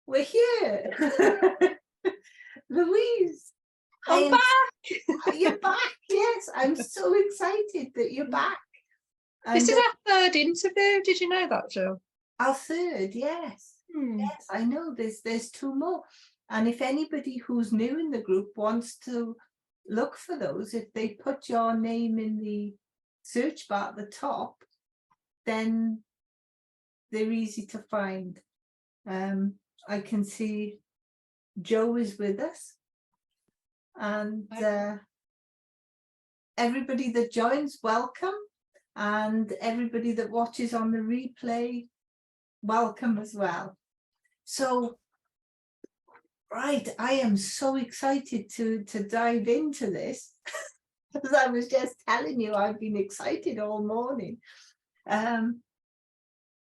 we're here. Louise, I'm back. You're back. Yes, I'm so excited that you're back. And this is our third interview. Did you know that, Jill? Our third, yes. Yes, I know. There's two more. And if anybody who's new in the group wants to look for those, if they put your name in the search bar at the top, then they're easy to find. I can see Joe is with us, and everybody that joins, welcome, and everybody that watches on the replay, welcome as well. So, right, I am so excited to dive into this. As I was just telling you, I've been excited all morning.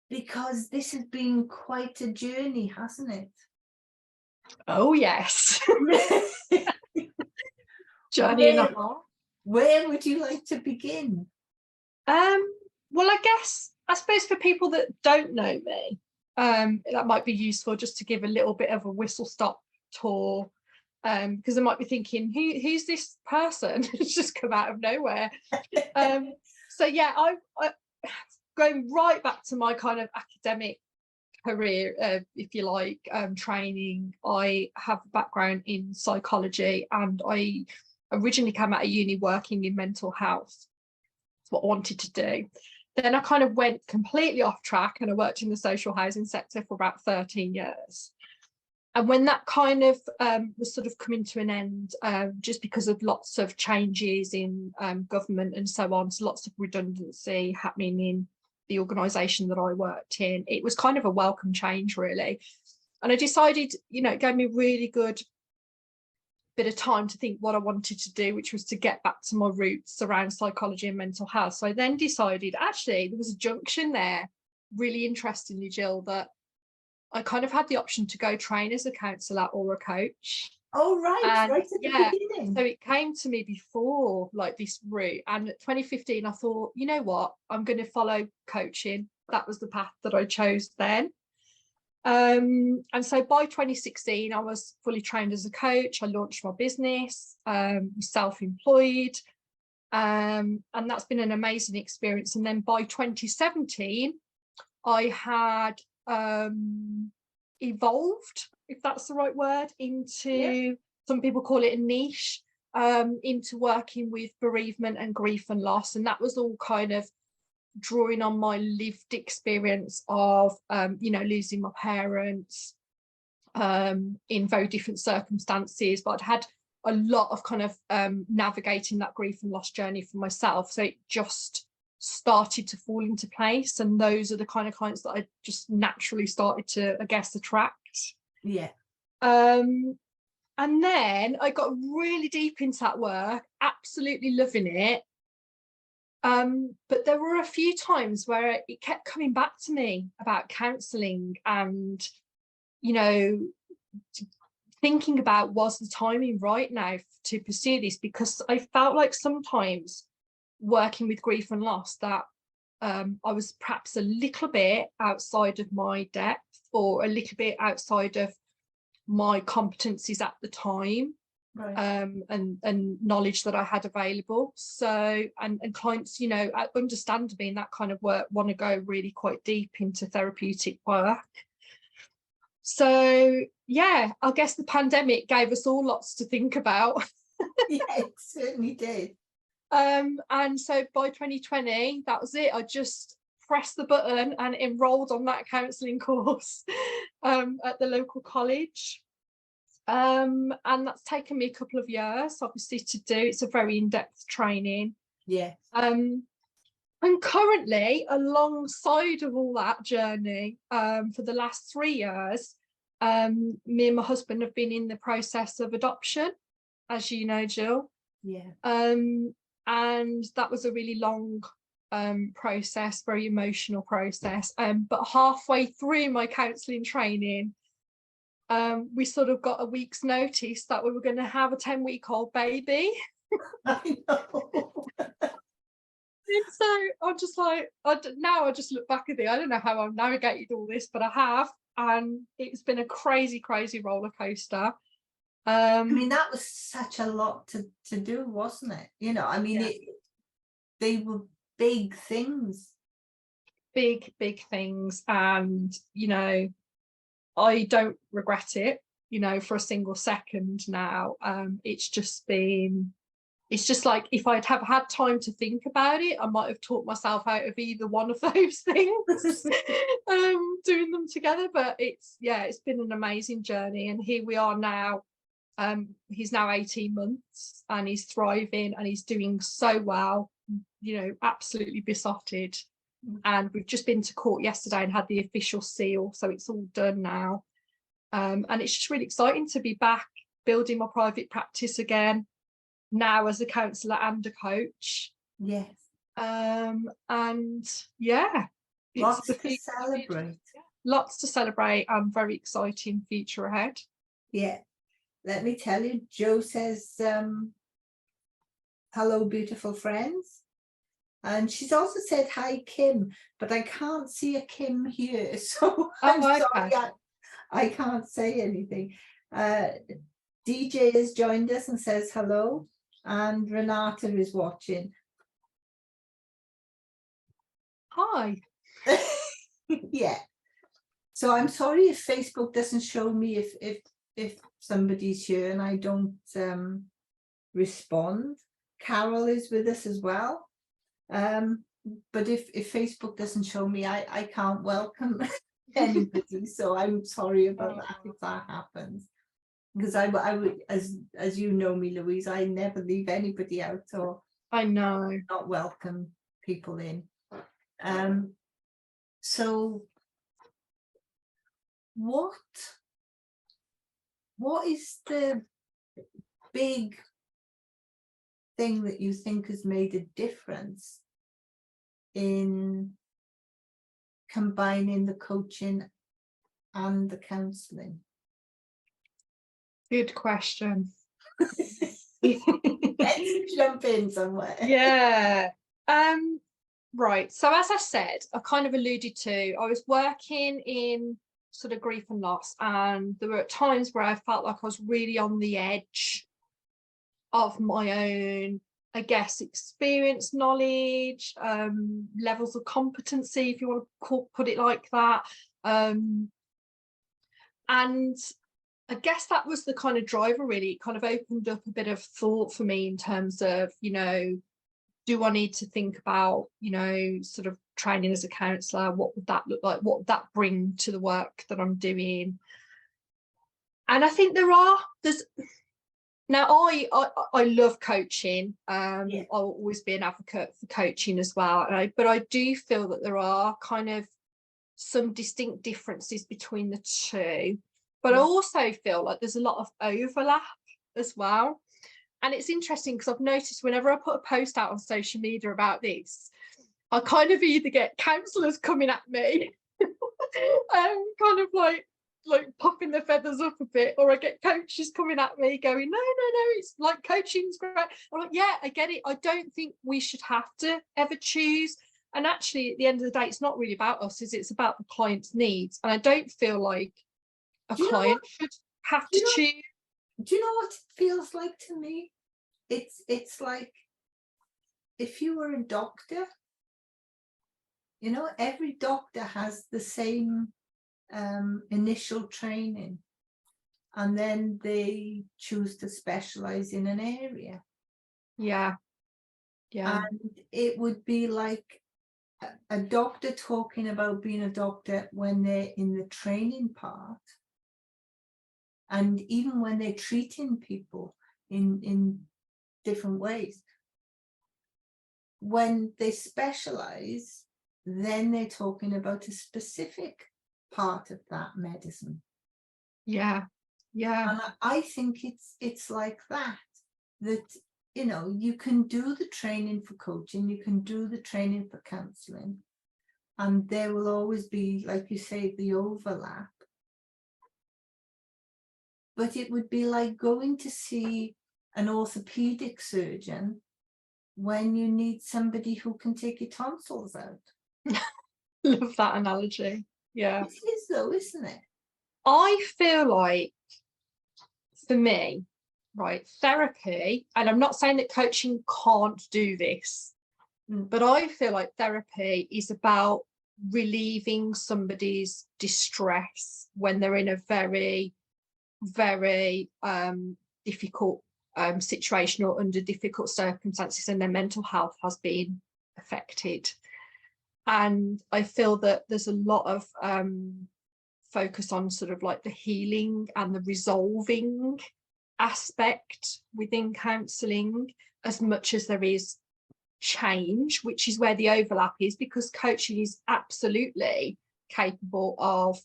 Because this has been quite a journey, hasn't it? Oh, yes. Journey and a half. Where would you like to begin? Well, I suppose for people that don't know me, that might be useful just to give a little bit of a whistle-stop tour, because they might be thinking, who's this person? It's just come out of nowhere. So yeah, I going right back to my kind of academic career, if you like, training. I have a background in psychology, and I originally came out of uni working in mental health. That's what I wanted to do. Then I kind of went completely off track, and I worked in the social housing sector for about 13 years. And when that kind of was sort of coming to an end, just because of lots of changes in government and so on, so lots of redundancy happening in the organisation that I worked in, it was kind of a welcome change, really. And I decided, it gave me a really good bit of time to think what I wanted to do, which was to get back to my roots around psychology and mental health. So I then decided, actually, there was a junction there, really interestingly, Jill, that I kind of had the option to go train as a counsellor or a coach. Oh, right, and, right at the beginning. So it came to me before, like, this route. And 2015, I thought, you know what, I'm going to follow coaching. That was the path that I chose then. And so by 2016, I was fully trained as a coach. I launched my business, self-employed, and that's been an amazing experience. And then by 2017, I had evolved, if that's the right word, into, some people call it a niche, into working with bereavement and grief and loss. And that was all kind of drawing on my lived experience of losing my parents in very different circumstances, but I'd had a lot of kind of navigating that grief and loss journey for myself. So it just started to fall into place, and those are the kind of clients that I just naturally started to, I guess, attract. And then I got really deep into that work, absolutely loving it, but there were a few times where it kept coming back to me about counselling, and thinking about, was the timing right now to pursue this? Because I felt like sometimes working with grief and loss, that I was perhaps a little bit outside of my depth, or a little bit outside of my competencies at the time, and knowledge that I had available. So, and clients, understandably in that kind of work, want to go really quite deep into therapeutic work. So yeah, I guess the pandemic gave us all lots to think about. Yeah, it certainly did. And so by 2020, that was it. I just pressed the button and enrolled on that counselling course at the local college. And that's taken me a couple of years, obviously, to do. It's a very in-depth training. Yeah. And currently, alongside of all that journey, for the last 3 years, me and my husband have been in the process of adoption, as you know, Jill. Yeah. And that was a really long process, very emotional process. But halfway through my counselling training, we sort of got a week's notice that we were going to have a 10-week-old baby. I know. And so I'm just like, now I just look back at it. I don't know how I've navigated all this, but I have. and it's been a crazy roller coaster. I mean, that was such a lot to do, wasn't it? You know, I mean, Yeah. they were big things. Big things, and you know, I don't regret it, you know, for a single second now. It's just like, if I'd have had time to think about it, I might have talked myself out of either one of those things, doing them together. But it's been an amazing journey, and here we are now. He's now 18 months and he's thriving and he's doing so well, you know, absolutely besotted. And we've just been to court yesterday and had the official seal, so it's all done now. And it's just really exciting to be back building my private practice again, now as a counsellor and a coach. Yes. And yeah, lots to celebrate. Lots to celebrate, and very exciting future ahead. Yeah, let me tell you, Joe says, hello, beautiful friends. And she's also said, hi, Kim, but I can't see a Kim here. So I'm sorry, I can't say anything. DJ has joined us and says hello, and Renata is watching. Hi. Yeah. So I'm sorry if Facebook doesn't show me if somebody's here and I don't respond. Carol is with us as well. But if Facebook doesn't show me, I can't welcome anybody. So I'm sorry about that if that happens. Because I would, as you know me, Louise, I never leave anybody out or I know not welcome people in. So what is the big thing that you think has made a difference in combining the coaching and the counselling? Good question. Let's jump in somewhere. Yeah. Right. So as I said, I kind of alluded to, I was working in sort of grief and loss, and there were times where I felt like I was really on the edge of my own, I guess, experience, knowledge, levels of competency, if you want to put it like that. And I guess that was the kind of driver, really. It kind of opened up a bit of thought for me in terms of, you know, do I need to think about, you know, sort of training as a counsellor? What would that look like? What would that bring to the work that I'm doing? And I think there's now I love coaching. Yeah. I'll always be an advocate for coaching as well. But I do feel that there are kind of some distinct differences between the two. But I also feel like there's a lot of overlap as well. And it's interesting because I've noticed whenever I put a post out on social media about this, I kind of either get counsellors coming at me, kind of like popping their feathers up a bit, or I get coaches coming at me going, no, it's like coaching's great. I'm like, yeah, I get it. I don't think we should have to ever choose. And actually, at the end of the day, it's not really about us, it's about the client's needs. And I don't feel like a client should have to choose. Do you know what it feels like to me? It's like if you were a doctor, you know, every doctor has the same initial training, and then they choose to specialize in an area. Yeah. And it would be like a doctor talking about being a doctor when they're in the training part, and even when they're treating people in different ways. When they specialize, then they're talking about a specific part of that medicine. Yeah. And I think it's like that, you know, you can do the training for coaching, you can do the training for counselling, and there will always be, like you say, the overlap. But it would be like going to see an orthopedic surgeon when you need somebody who can take your tonsils out. Love that analogy. Yeah. It is though, isn't it? I feel like, for me, right, therapy, and I'm not saying that coaching can't do this, but I feel like therapy is about relieving somebody's distress when they're in a very, very difficult situation or under difficult circumstances and their mental health has been affected. And I feel that there's a lot of focus on sort of like the healing and the resolving aspect within counselling, as much as there is change, which is where the overlap is, because coaching is absolutely capable of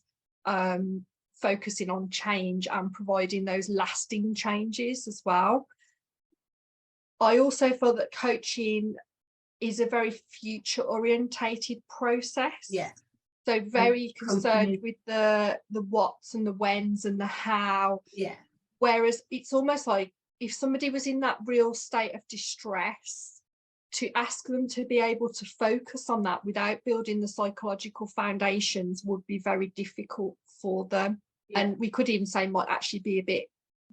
focusing on change and providing those lasting changes as well. I also feel that coaching is a very future orientated process. Yeah. So very concerned with the what's and the whens and the how. Yeah. Whereas it's almost like if somebody was in that real state of distress, to ask them to be able to focus on that without building the psychological foundations would be very difficult for them. Yeah. And we could even say might actually be a bit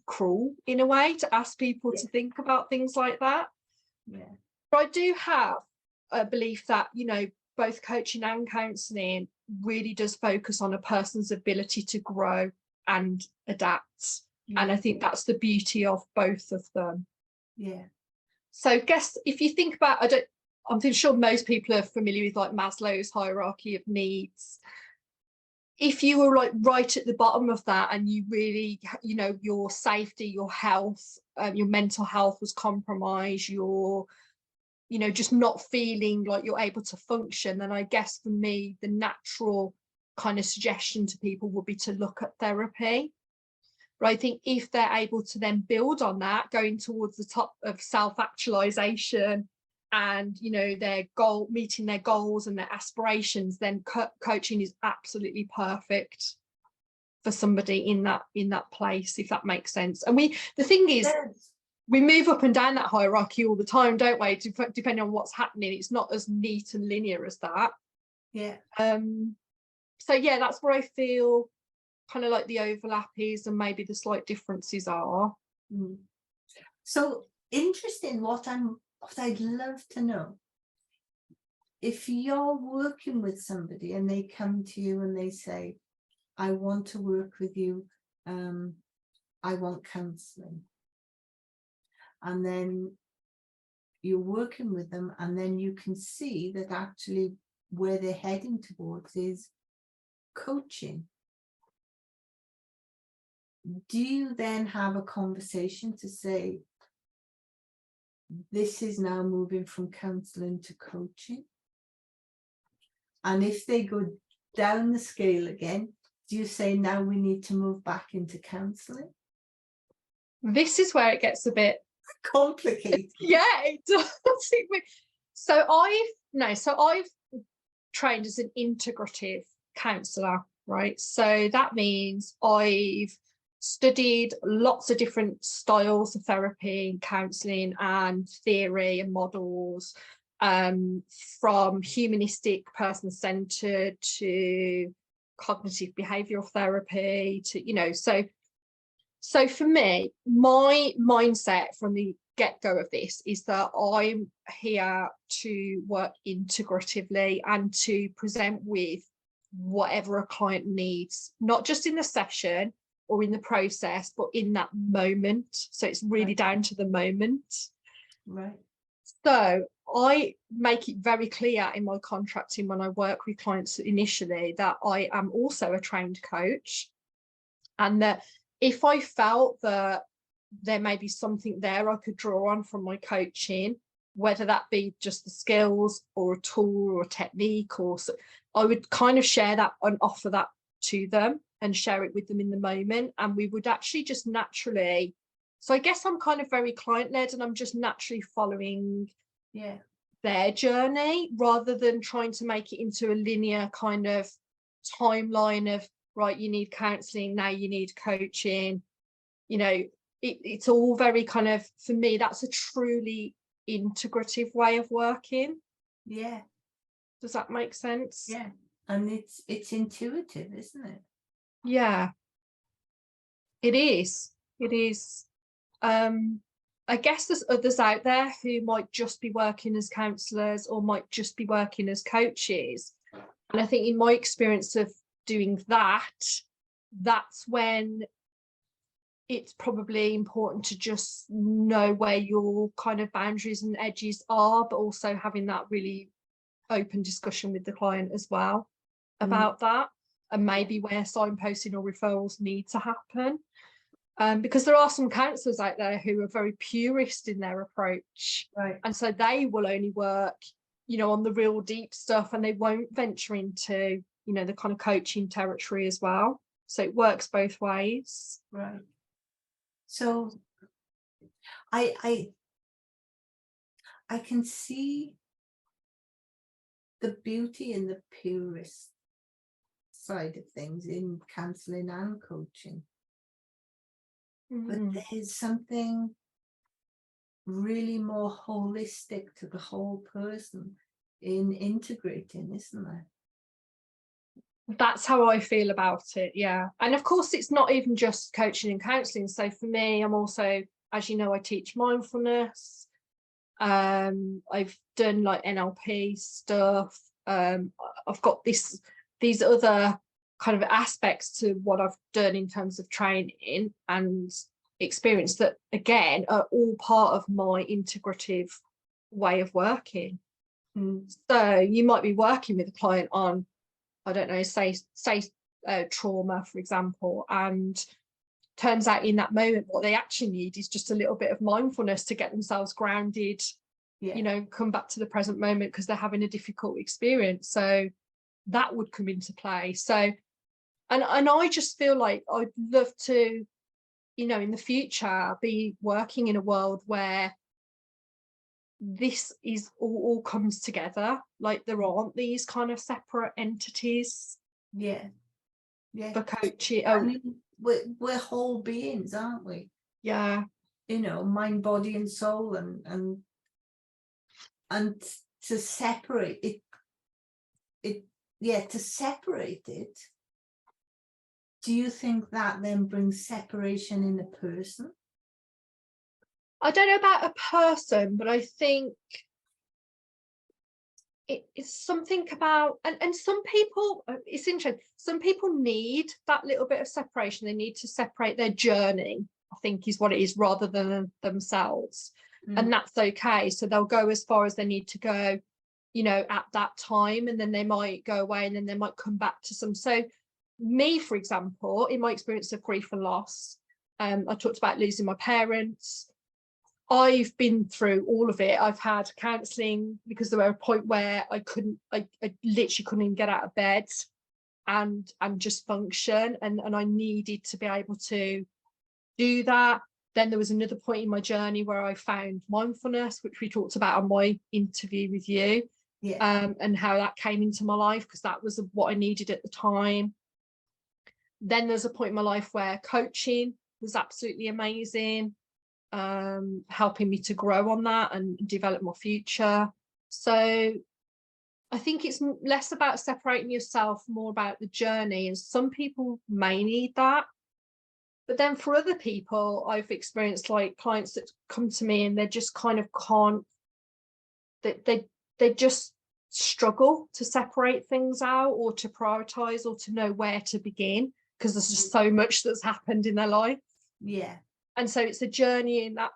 cruel in a way to ask people to think about things like that. Yeah. But I do have a belief that, you know, both coaching and counselling really does focus on a person's ability to grow and adapt. Yeah. And I think that's the beauty of both of them. Yeah. So I guess if you think about, I'm sure most people are familiar with like Maslow's hierarchy of needs. If you were like right at the bottom of that and you really, you know, your safety, your health, your mental health was compromised, your, you know, just not feeling like you're able to function, then I guess for me, the natural kind of suggestion to people would be to look at therapy. But I think if they're able to then build on that, going towards the top of self-actualization and, you know, their goal, meeting their goals and their aspirations, then coaching is absolutely perfect for somebody in that place, if that makes sense. And the thing is, we move up and down that hierarchy all the time, don't we? Depending on what's happening, it's not as neat and linear as that. Yeah. So yeah, that's where I feel kind of like the overlap is and maybe the slight differences are. So interesting. What I'd love to know, if you're working with somebody and they come to you and they say, I want to work with you, I want counselling, and then you're working with them and then you can see that actually where they're heading towards is coaching. Do you then have a conversation to say, this is now moving from counselling to coaching? And if they go down the scale again, do you say, now we need to move back into counselling? This is where it gets a bit complicated. Yeah, it does. So I've trained as an integrative counsellor, right? So that means I've studied lots of different styles of therapy and counselling and theory and models, from humanistic, person-centered to cognitive behavioural therapy to, you know, so for me, my mindset from the get-go of this is that I'm here to work integratively and to present with whatever a client needs, not just in the session or in the process, but in that moment. So it's really down to the moment. Right. So I make it very clear in my contracting when I work with clients initially that I am also a trained coach, and that if I felt that there may be something there I could draw on from my coaching, whether that be just the skills or a tool or a technique, or so, I would kind of share that and offer that to them and share it with them in the moment. And we would actually just naturally, so I guess I'm kind of very client-led and I'm just naturally following their journey rather than trying to make it into a linear kind of timeline of, right, you need counselling, now you need coaching. You know, it's all very kind of, for me, that's a truly integrative way of working. Yeah. Does that make sense? Yeah. And it's intuitive, isn't it? Yeah, it is. It is. I guess there's others out there who might just be working as counsellors or might just be working as coaches. And I think in my experience of doing that, that's when it's probably important to just know where your kind of boundaries and edges are, but also having that really open discussion with the client as well about that, and maybe where signposting or referrals need to happen. Because there are some counsellors out there who are very purist in their approach, Right. and so they will only work, you know, on the real deep stuff, and they won't venture into, you know, the kind of coaching territory as well. So it works both ways. Right. So I can see the beauty in the purist side of things in counselling and coaching. But there's something really more holistic to the whole person in integrating, isn't there? That's how I feel about it. Yeah. And of course, it's not even just coaching and counselling. So for me, I'm also, as you know, I teach mindfulness. I've done like NLP stuff. I've got these other kind of aspects to what I've done in terms of training and experience that, again, are all part of my integrative way of working. So you might be working with a client on, I don't know, say trauma, for example, and turns out in that moment what they actually need is just a little bit of mindfulness to get themselves grounded, you know, come back to the present moment because they're having a difficult experience. So that would come into play. So and I just feel like I'd love to, you know, in the future be working in a world where this is all comes together, like there aren't these kind of separate entities. Yeah. For coaching. I mean, we're whole beings, aren't we? Yeah. You know, mind, body, and soul, and to separate it, to separate it. Do you think that then brings separation in a person? I don't know about a person, but I think it's something about, and some people, it's interesting, some people need that little bit of separation. They need to separate their journey, I think is what it is, rather than themselves. And that's okay. So they'll go as far as they need to go, you know, at that time, and then they might go away and then they might come back to some. So me, for example, in my experience of grief and loss, I talked about losing my parents. I've been through all of it. I've had counselling because there were a point where I literally couldn't even get out of bed and just function, and I needed to be able to do that. Then there was another point in my journey where I found mindfulness, which we talked about on my interview with you, and how that came into my life because that was what I needed at the time. Then there's a point in my life where coaching was absolutely amazing, helping me to grow on that and develop my future. So I think it's less about separating yourself, more about the journey, and some people may need that. But then for other people, I've experienced like clients that come to me and they just kind of can't, they just struggle to separate things out or to prioritize or to know where to begin because there's just so much that's happened in their life. And so it's a journey in that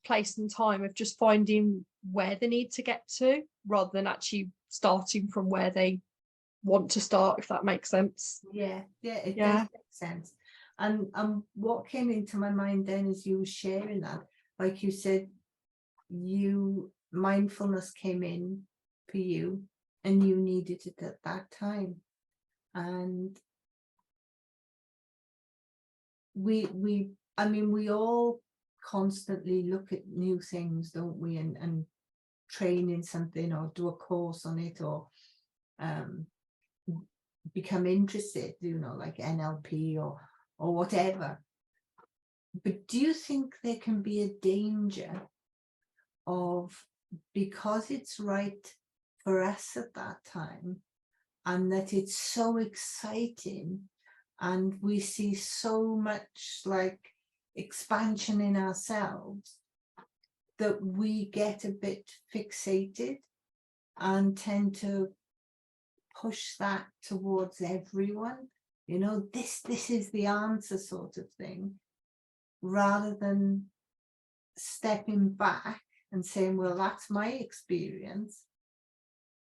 place and time of just finding where they need to get to rather than actually starting from where they want to start, if that makes sense. It does make sense. And what came into my mind then as you were sharing that, like you said, mindfulness came in for you and you needed it at that time. And we all constantly look at new things, don't we, and train in something or do a course on it or become interested, you know, like NLP or whatever. But do you think there can be a danger of, because it's right for us at that time, and that it's so exciting, and we see so much like expansion in ourselves that we get a bit fixated and tend to push that towards everyone, you know, this is the answer sort of thing, rather than stepping back and saying, well, that's my experience,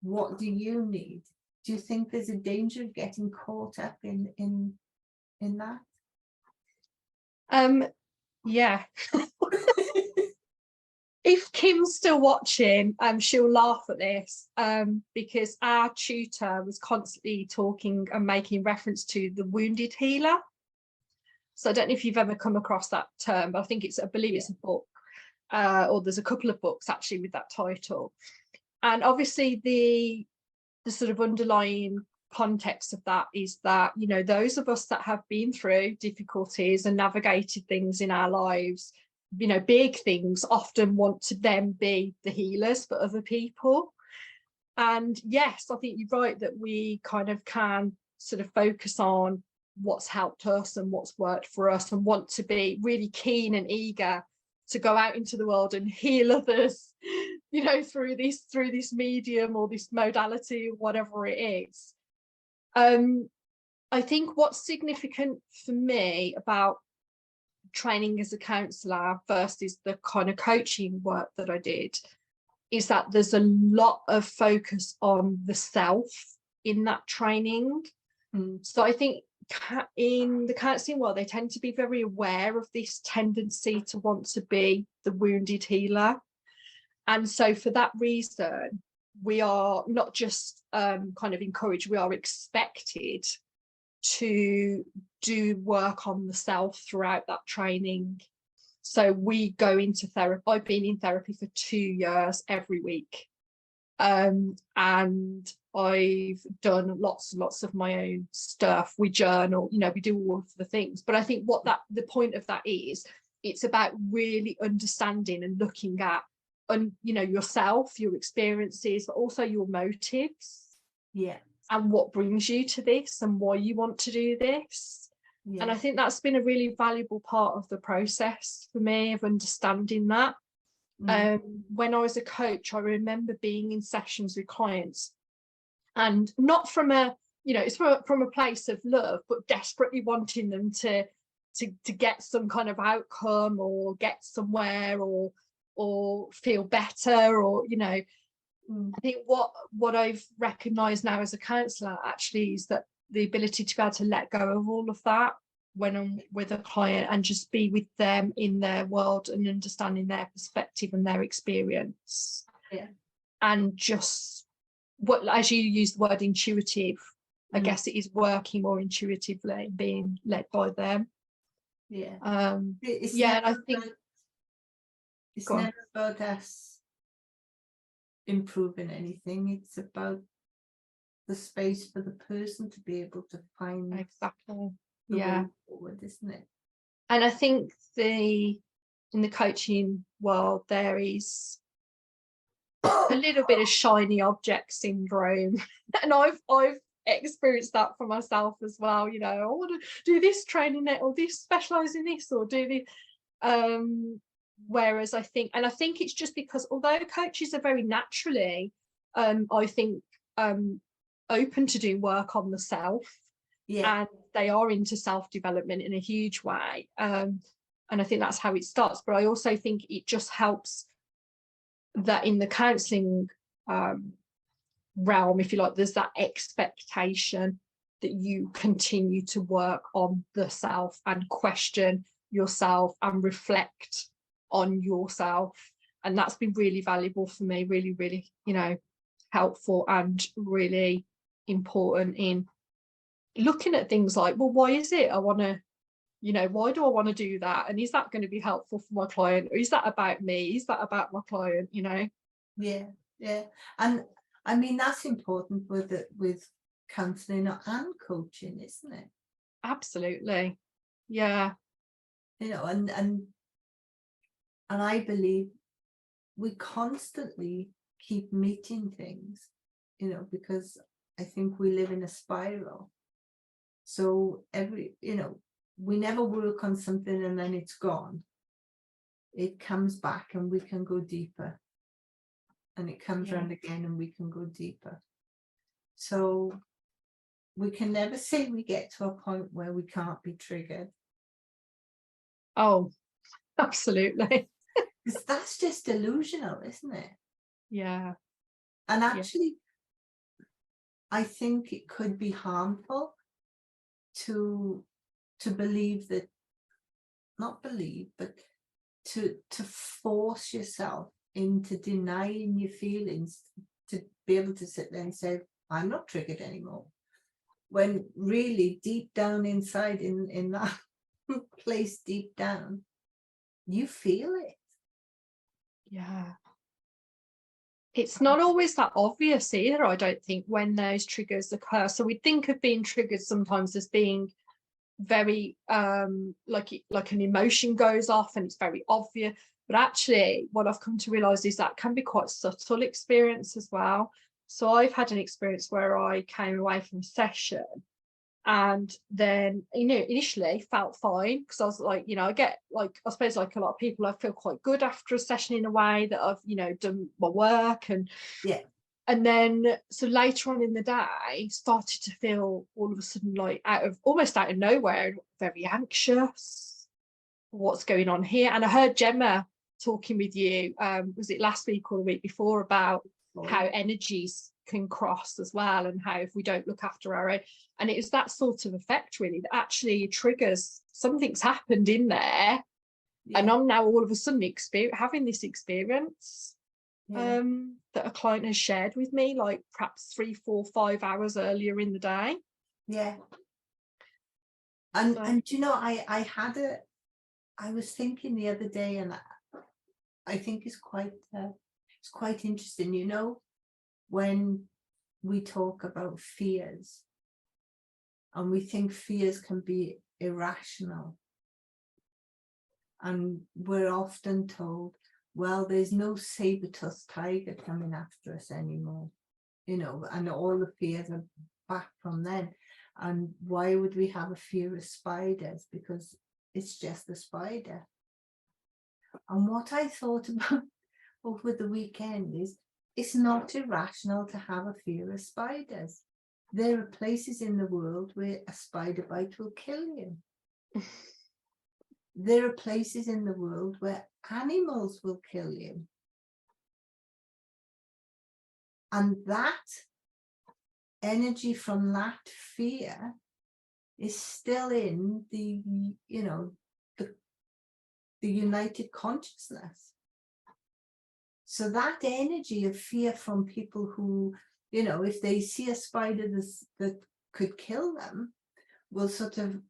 what do you need? Do you think there's a danger of getting caught up in that? Yeah. If Kim's still watching, she'll laugh at this, because our tutor was constantly talking and making reference to the wounded healer. So I don't know if you've ever come across that term, but I believe it's a book, or there's a couple of books actually with that title. And obviously the sort of underlying context of that is that, you know, those of us that have been through difficulties and navigated things in our lives, you know, big things, often want to then be the healers for other people. And yes, I think you're right that we kind of can sort of focus on what's helped us and what's worked for us, and want to be really keen and eager to go out into the world and heal others, you know, through this medium or this modality, whatever it is. I think what's significant for me about training as a counsellor versus the kind of coaching work that I did is that there's a lot of focus on the self in that training. So I think in the counselling world, they tend to be very aware of this tendency to want to be the wounded healer. And so for that reason, we are not just kind of encouraged, we are expected to do work on the self throughout that training. So we go into therapy. I've been in therapy for 2 years every week. And I've done lots and lots of my own stuff. We journal, you know, we do all of the things. But I think the point of that is, it's about really understanding and looking at, you know, yourself, your experiences, but also your motives. Yeah. And what brings you to this and why you want to do this. Yeah. And I think that's been a really valuable part of the process for me, of understanding that. When I was a coach, I remember being in sessions with clients, and not from a, you know, it's from a place of love, but desperately wanting them to get some kind of outcome, or get somewhere, or feel better, or, you know. I think what I've recognised now as a counsellor actually is that the ability to be able to let go of all of that when I'm with a client, and just be with them in their world and understanding their perspective and their experience. Yeah. And just as you use the word intuitive, I guess it is working more intuitively, being led by them. Yeah. And I think it's never about us improving anything. It's about the space for the person to be able to find exactly the way forward, isn't it? And I think in the coaching world, there is a little bit of shiny object syndrome, and I've experienced that for myself as well. You know, I want to do this training, or this, specialize in this, or do this. Whereas I think it's just because, although coaches are very naturally, I think, open to doing work on the self, and they are into self-development in a huge way, and I think that's how it starts. But I also think it just helps that in the counselling realm, if you like, there's that expectation that you continue to work on the self and question yourself and reflect on yourself. And that's been really valuable for me, really, really, you know, helpful and really important in looking at things like, well, why is it I want to, you know, why do I want to do that? And is that going to be helpful for my client? Or is that about me? Is that about my client, you know? Yeah. And I mean, that's important with counselling and coaching, isn't it? Absolutely. Yeah. You know, and I believe we constantly keep meeting things, you know, because I think we live in a spiral. So we never work on something and then it's gone. It comes back and we can go deeper. And it comes around again and we can go deeper. So we can never say we get to a point where we can't be triggered. Oh, absolutely. Because that's just delusional, isn't it? Yeah. And actually, I think it could be harmful to believe that, not believe, but to force yourself into denying your feelings, to be able to sit there and say, I'm not triggered anymore. When really deep down inside, in that place deep down, you feel it. Yeah. It's not always that obvious either, I don't think, when those triggers occur. So we think of being triggered sometimes as being very like an emotion goes off and it's very obvious. But actually, what I've come to realize is that can be quite subtle experience as well. So I've had an experience where I came away from a session and then, initially felt fine because I was like, I get, like, I suppose like a lot of people, I feel quite good after a session in a way that I've, done my work. And then, so later on in the day, started to feel all of a sudden, like almost out of nowhere, very anxious. What's going on here? And I heard Gemma talking with you, was it last week or the week before, about how energies can cross as well, and how if we don't look after our own, and it was that sort of effect really that actually triggers something's happened in there, and I'm now all of a sudden having this experience that a client has shared with me, like perhaps 3, 4, 5 hours earlier in the day. And I was thinking the other day, and I think it's quite interesting, when we talk about fears and we think fears can be irrational, and we're often told, well, there's no saber-toothed tiger coming after us anymore, and all the fears are back from then. And why would we have a fear of spiders? Because it's just a spider. And what I thought about over the weekend is, it's not irrational to have a fear of spiders. There are places in the world where a spider bite will kill you. There are places in the world where animals will kill you. And that energy from that fear is still in the united consciousness. So that energy of fear from people who, if they see a spider that could kill them, will sort of,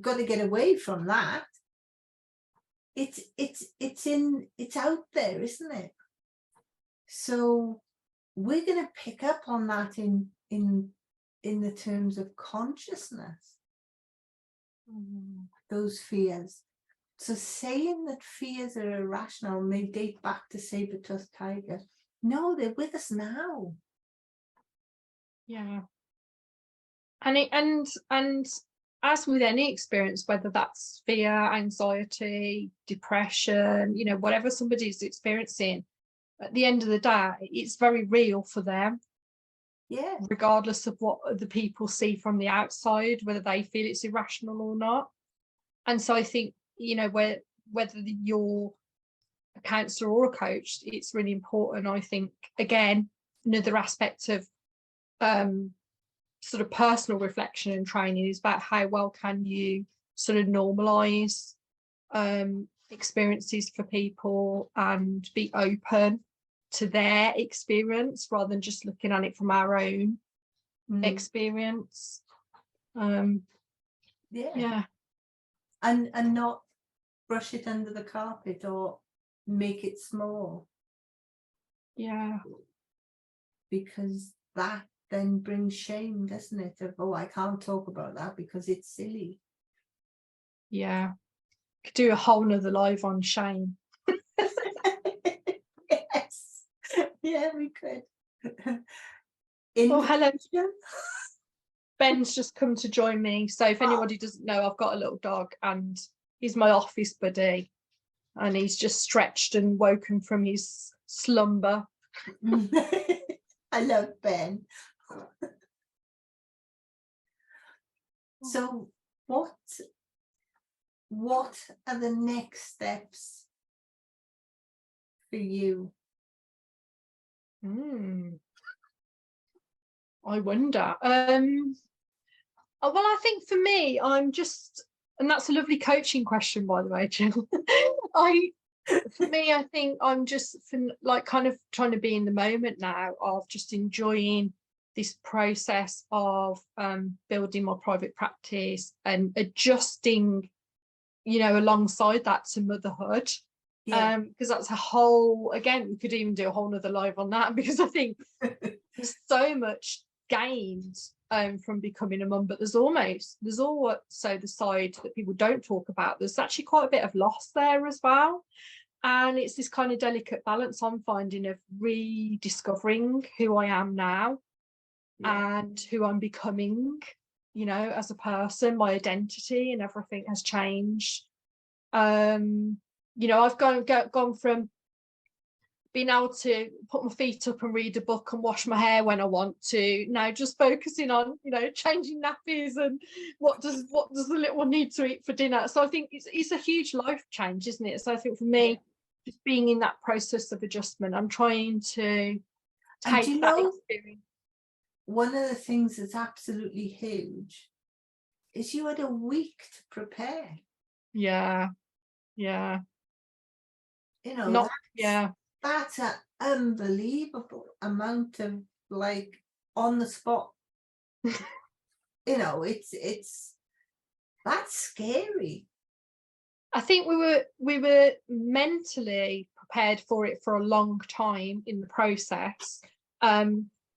got to get away from that. It's out there, isn't it? So we're going to pick up on that in the terms of consciousness. Those fears. So saying that fears are irrational may date back to saber-toothed tigers. No, they're with us now. Yeah. And as with any experience, whether that's fear, anxiety, depression, whatever somebody's experiencing, at the end of the day, it's very real for them. Yeah. Regardless of what other people see from the outside, whether they feel it's irrational or not. And so I think, whether you're a counsellor or a coach, it's really important. I think, again, another aspect of sort of personal reflection and training is about how well can you sort of normalise experiences for people and be open to their experience rather than just looking at it from our own experience. Yeah. And not brush it under the carpet or make it small. Yeah. Because that then brings shame, doesn't it? Of, I can't talk about that because it's silly. Yeah. Could do a whole nother live on shame. Yes. Yeah, we could. In Oh, the hello. future? Ben's just come to join me. So if Oh. anybody doesn't know, I've got a little dog and he's my office buddy. And he's just stretched and woken from his slumber. I love Ben. So what are the next steps for you? I wonder. Well, I think for me, I'm just, and that's a lovely coaching question, by the way, Jill. For me, I think I'm just like kind of trying to be in the moment now of just enjoying this process of building my private practice and adjusting, alongside that to motherhood. Yeah. Because that's a whole, again, we could even do a whole nother live on that, because I think there's so much gained from becoming a mum, but there's also the side that people don't talk about. There's actually quite a bit of loss there as well. And it's this kind of delicate balance I'm finding of rediscovering who I am now, and who I'm becoming, as a person. My identity and everything has changed. I've gone from being able to put my feet up and read a book and wash my hair when I want to now just focusing on, changing nappies and what does the little one need to eat for dinner. So I think it's a huge life change, isn't it? So I think for me, just being in that process of adjustment, I'm trying to take that experience. One of the things that's absolutely huge is you had a week to prepare. Yeah. That's an unbelievable amount of on the spot. It's that's scary. I think we were mentally prepared for it for a long time in the process.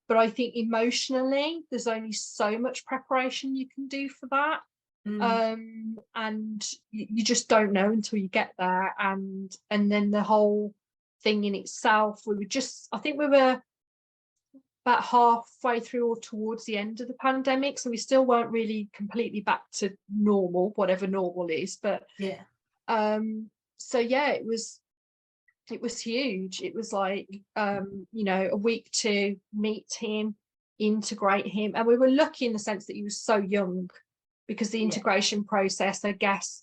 But I think emotionally, there's only so much preparation you can do for that. And you just don't know until you get there. And then the whole thing in itself, I think we were about halfway through or towards the end of the pandemic. So we still weren't really completely back to normal, whatever normal is. But it was huge. It was like, a week to meet him, integrate him. And we were lucky in the sense that he was so young, because the integration process, I guess,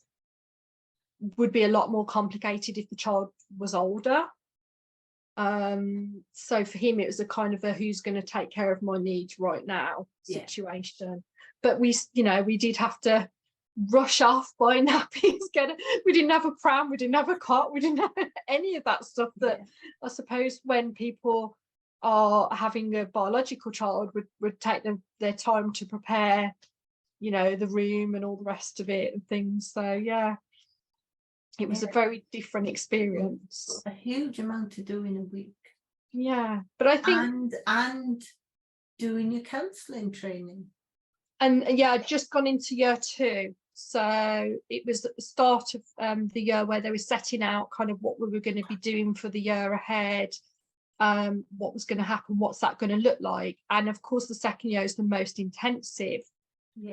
would be a lot more complicated if the child was older. So for him, it was a kind of a who's going to take care of my needs right now situation. But we did have to rush off, buy nappies, we didn't have a pram, we didn't have a cot, we didn't have any of that stuff that I suppose when people are having a biological child would take their time to prepare, the room and all the rest of it and things. So it was a very different experience. A huge amount to do in a week. But I think and doing your counselling training. And I'd just gone into year 2. So it was at the start of the year where they were setting out kind of what we were going to be doing for the year ahead, what was going to happen, what's that going to look like. And of course, the second year is the most intensive.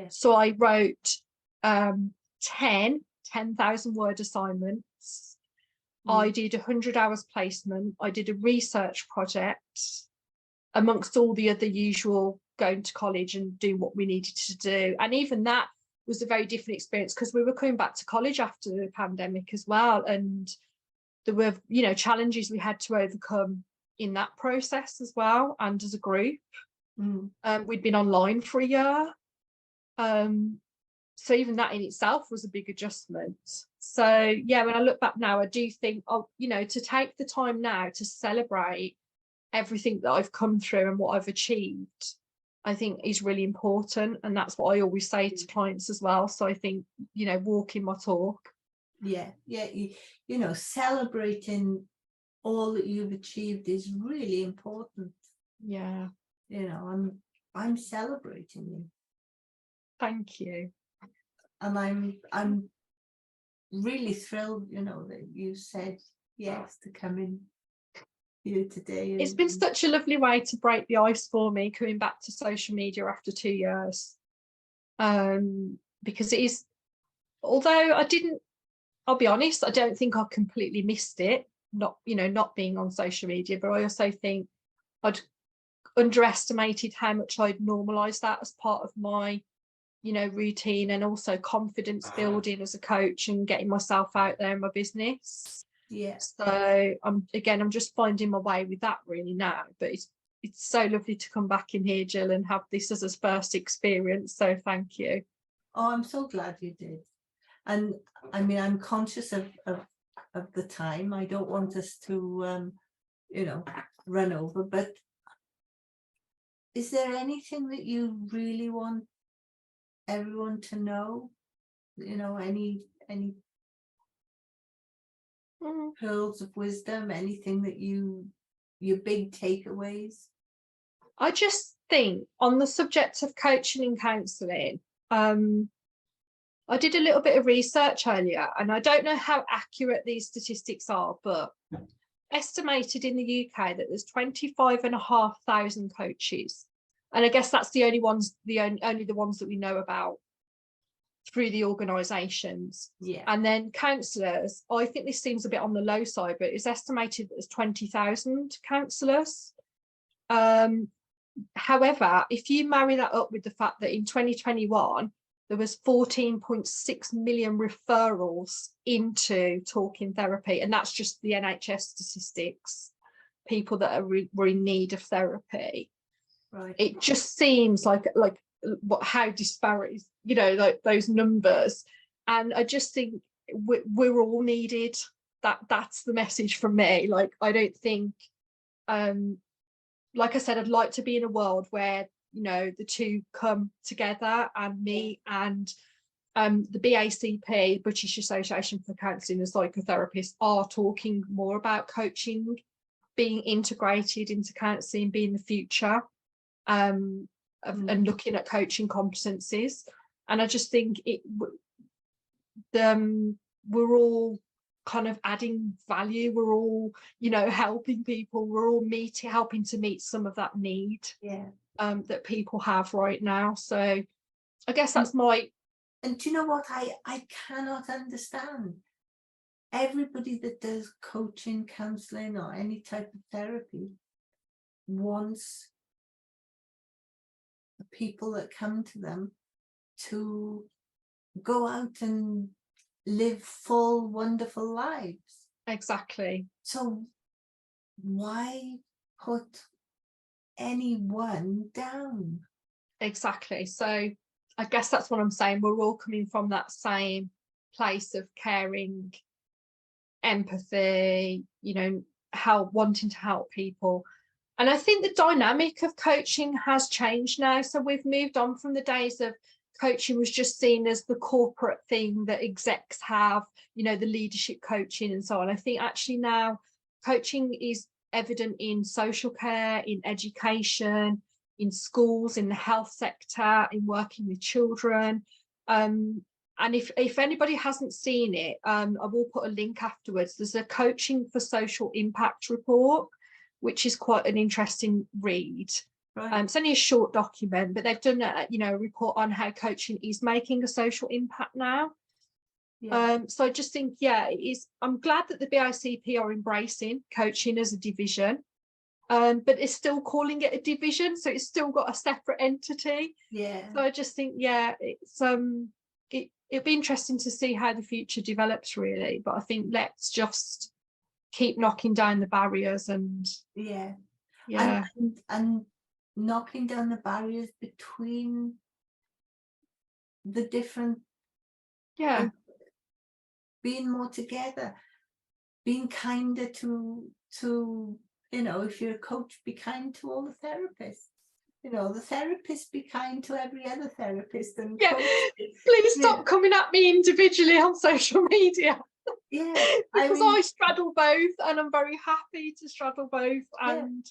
So I wrote 10,000 word assignments. I did 100 hours placement. I did a research project amongst all the other usual going to college and doing what we needed to do. And even that was a very different experience, because we were coming back to college after the pandemic as well. And there were, challenges we had to overcome in that process as well. And as a group, we'd been online for a year. So even that in itself was a big adjustment. So when I look back now, I do think, to take the time now to celebrate everything that I've come through and what I've achieved, I think is really important. And that's what I always say to clients as well. So I think, walking my talk. Celebrating all that you've achieved is really important. I'm celebrating you. Thank you. And I'm really thrilled, that you said yes to come in you today. It's been such a lovely way to break the ice for me coming back to social media after 2 years. Because it is, although I'll be honest, I don't think I completely missed it, not being on social media, but I also think I'd underestimated how much I'd normalised that as part of my routine, and also confidence building as a coach and getting myself out there in my business. Yeah. So I'm just finding my way with that really now, but it's so lovely to come back in here, Jill, and have this as a first experience, so thank you. Oh, I'm so glad you did. And I mean, I'm conscious of the time. I don't want us to run over, but is there anything that you really want everyone to know? Any pearls of wisdom, anything that your big takeaways? I just think on the subject of coaching and counselling, I did a little bit of research earlier, and I don't know how accurate these statistics are, but estimated in the UK that there's 25,500 coaches, and I guess that's the only ones that we know about through the organisations. Yeah. And then counsellors, I think this seems a bit on the low side, but it's estimated that there's 20,000 counsellors. However, if you marry that up with the fact that in 2021 there was 14.6 million referrals into talking therapy, and that's just the NHS statistics, people that were in need of therapy. Right. It just seems like how disparate is, like those numbers. And I just think we're all needed. That's the message from me. Like, I don't think, like I said, I'd like to be in a world where the two come together, and me and the BACP, British Association for Counselling and Psychotherapists, are talking more about coaching being integrated into counselling being the future, and looking at coaching competencies. And I just think we're all kind of adding value, we're all helping people, we're all helping to meet some of that need that people have right now. So I guess that's my... And do you know what I cannot understand? Everybody that does coaching, counselling, or any type of therapy wants the people that come to them to go out and live full, wonderful lives. Exactly. So why put anyone down? Exactly. So I guess that's what I'm saying. We're all coming from that same place of caring, empathy, wanting to help people. And I think the dynamic of coaching has changed now. So we've moved on from the days of coaching was just seen as the corporate thing that execs have, the leadership coaching and so on. I think actually now coaching is evident in social care, in education, in schools, in the health sector, in working with children. And if anybody hasn't seen it, I will put a link afterwards. There's a Coaching for Social Impact report, which is quite an interesting read. Right. It's only a short document, but they've done a report on how coaching is making a social impact now. Yeah. So I just think, I'm glad that the BICP are embracing coaching as a division, but it's still calling it a division, so it's still got a separate entity. Yeah. So I just think, it's it'll be interesting to see how the future develops, really. But I think let's just keep knocking down the barriers and and knocking down the barriers between the different, being more together, being kinder to if you're a coach, be kind to all the therapists. The therapist, be kind to every other therapist. And please stop coming at me individually on social media. Yeah, because I straddle both, and I'm very happy to straddle both. And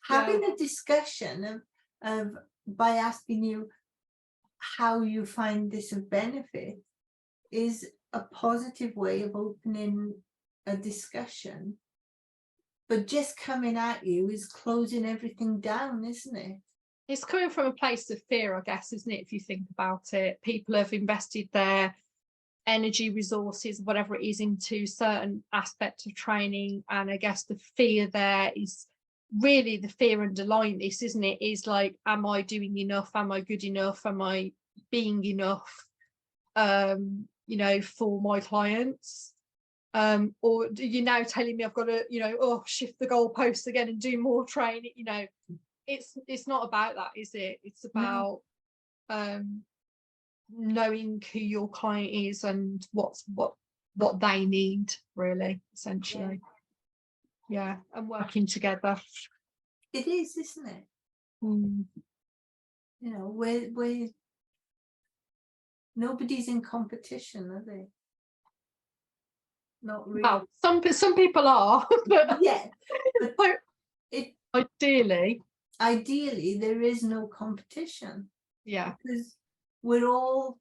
having a discussion of by asking you how you find this of benefit is a positive way of opening a discussion But just coming at you is closing everything down, isn't it? It's coming from a place of fear, I guess, isn't it? If you think about it, people have invested their energy, resources, whatever it is, into certain aspects of training, and I guess the fear there is really the fear underlying this, isn't it? Is like, am I doing enough? Am I good enough? Am I being enough, you know, for my clients? Or are you now telling me I've got to, you know, shift the goalposts again and do more training? You know, it's not about that, is it? It's about knowing who your client is and what they need, really, essentially. Yeah, and working together. It is, isn't it? Mm. You know, we're nobody's in competition, are they? Not really. Well, some people are, but yeah, but ideally there is no competition. Yeah, because we're all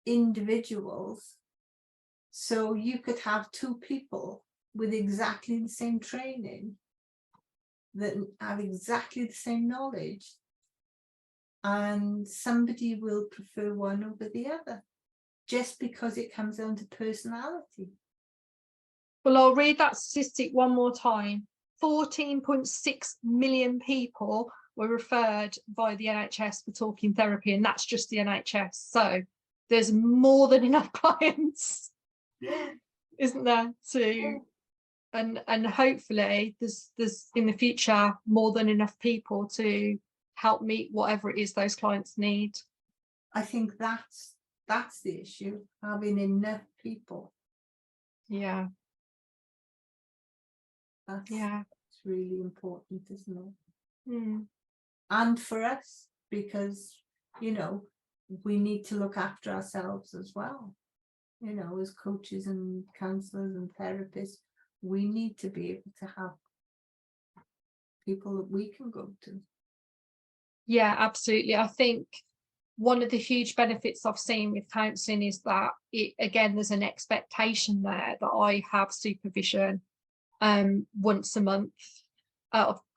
individuals. So you could have two people with exactly the same training that have exactly the same knowledge, and somebody will prefer one over the other just because it comes down to personality. well, I'll read that statistic one more time. 14.6 million people were referred by the NHS for talking therapy, and that's just the NHS. So there's more than enough clients, isn't there, to and hopefully there's in the future more than enough people to help meet whatever it is those clients need. I think that's the issue, having enough people. Yeah. It's really important, isn't it? Mm. And for us, because, you know, we need to look after ourselves as well. You know, as coaches and counsellors and therapists, we need to be able to have people that we can go to. Yeah, absolutely. I think one of the huge benefits I've seen with counselling is that there's an expectation there that I have supervision once a month.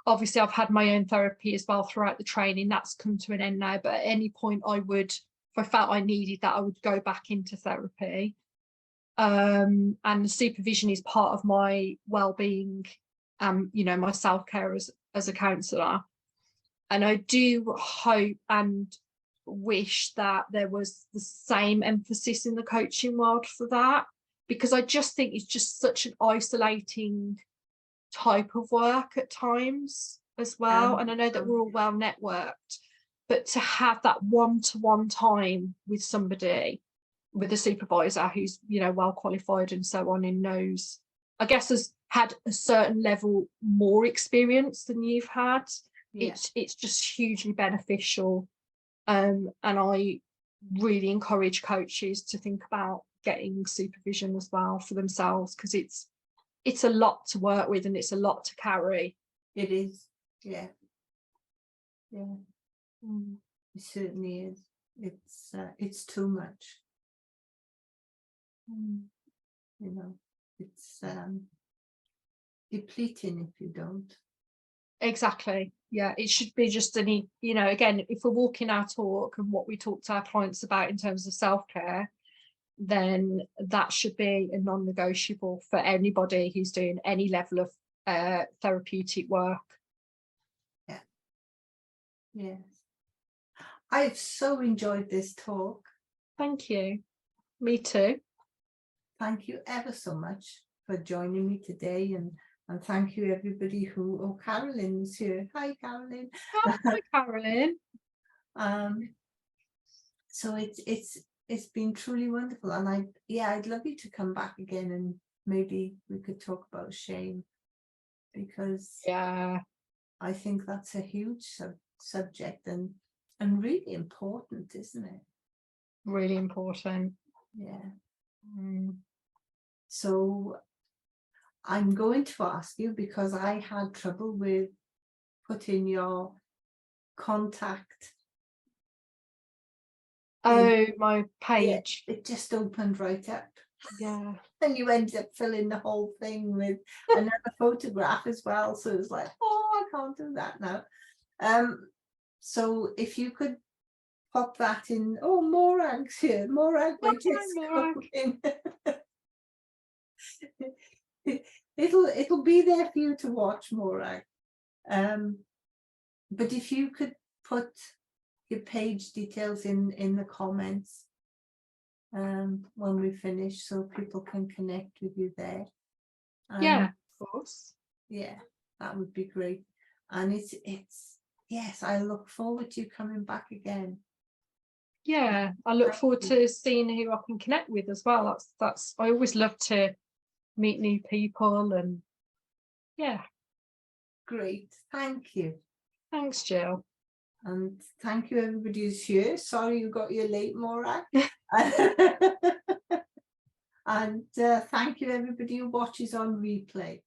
Obviously, I've had my own therapy as well throughout the training. That's come to an end now, but at any point if I felt I needed that, I would go back into therapy. And the supervision is part of my well-being, you know, my self-care as a counsellor. And I do hope and wish that there was the same emphasis in the coaching world for that, because I just think it's just such an isolating type of work at times as well. And I know that we're all well networked, but to have that one-to-one time with somebody, with a supervisor who's, you know, well qualified and so on, and knows, I guess, has had a certain level more experience than you've had, it's just hugely beneficial. And I really encourage coaches to think about getting supervision as well for themselves, because it's a lot to work with and it's a lot to carry. It is. It certainly is. It's too much. You know, it's depleting if you don't. Exactly. Yeah, it should be just any, you know, again, if we're walking our talk and what we talk to our clients about in terms of self-care, then that should be a non-negotiable for anybody who's doing any level of therapeutic work. Yes. I've so enjoyed this talk. Thank you. Me too. Thank you ever so much for joining me today, and thank you everybody Carolyn's here. Hi, Carolyn. Hi, Carolyn. So it's been truly wonderful, and I'd love you to come back again, and maybe we could talk about shame, because I think that's a huge subject and really important, isn't it? Really important. So I'm going to ask you, because I had trouble with putting your contact. Oh, my page. It just opened right up. Yeah. And you end up filling the whole thing with another photograph as well. So it's like, oh, I can't do that now. So if you could pop that in. Oh, Morag's here. Morag, Hi, my kids Morag. coming. It'll be there for you to watch, Morag. But if you could put your page details in the comments when we finish, so people can connect with you there. Yeah, of course. Yeah, that would be great. And it's yes, I look forward to you coming back again. Yeah, I look Thank forward you. to seeing who I can connect with as well. That's I always love to meet new people, and yeah. Great, thank you. Thanks, Jill. And thank you everybody who's here. Sorry you got here late, Morag. And thank you everybody who watches on replay.